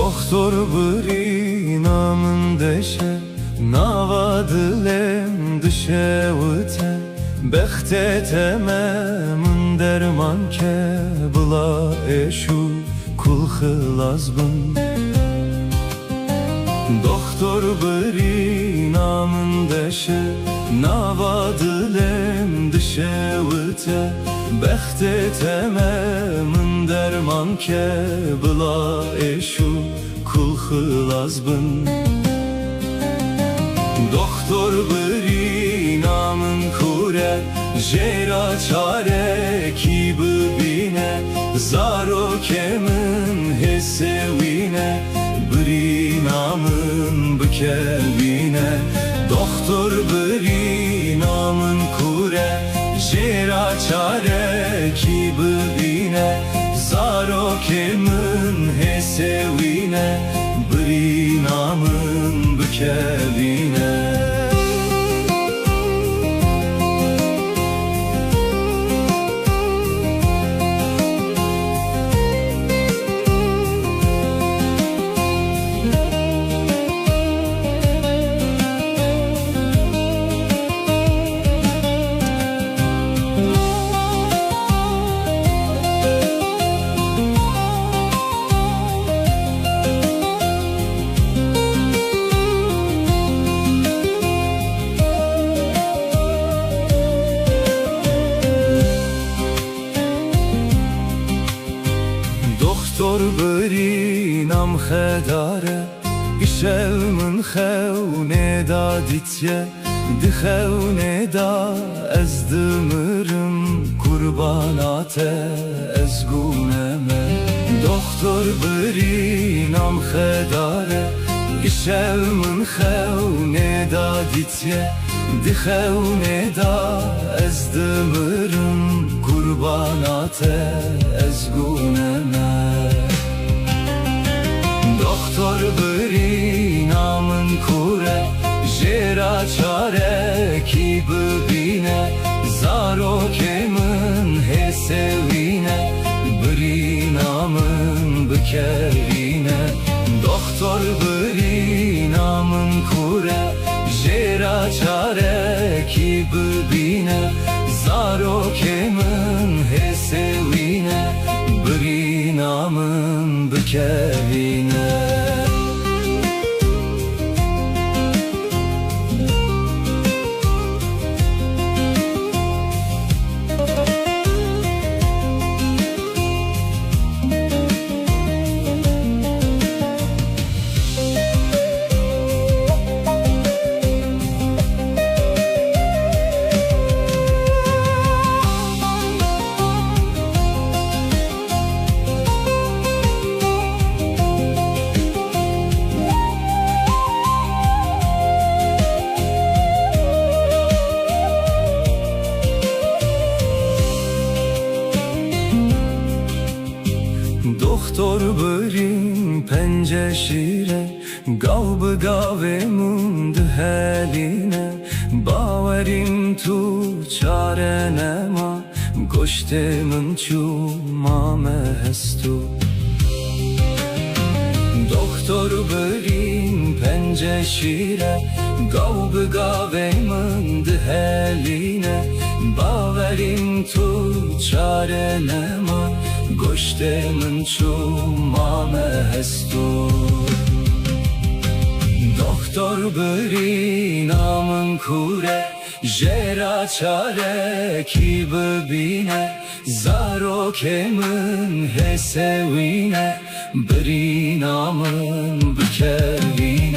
Doktor biri namın deşe Navadılem dışe vıte Bekte tememın derman ke Bula eşu kul hılazbın Doktor biri namın deşe Navadılem dışe vıte Bekte tememın derman ke Bula eşu kul hılazbın Doktor biri namın kure Jera çare ki bine Zaro kemin hesevine Biri namın bükevine Doktor biri namın kure Jera çare ki bine Zaro kemin hesevine Biri namın bükevine Doktor biri nam khedare Gişev min xevne da ditye Di xevne da ez dimirim Kurbanate ez guneme Doktor biri nam khedare Gişev min xevne da ditye Di xevne da ez dimirim Kurbanate ez guneme Doktor biri namın kure Jera çare ki bine Zaro kemin hesevine Biri namın bükevine Doktor biri namın kure Jera çare ki bine Zaro kemin hesevine Biri namın bükevine Doktor birin pence şire Gav gave mund heline Baverim tu çare nema Goştemin çumame hestu Doktor birin pence şire Gav gave mund heline Baverim tu çare nema Goştemin çumame hestu Doktor biri namın kure Jera çare ki bine Zaro kemin hesevine Biri namın bükevine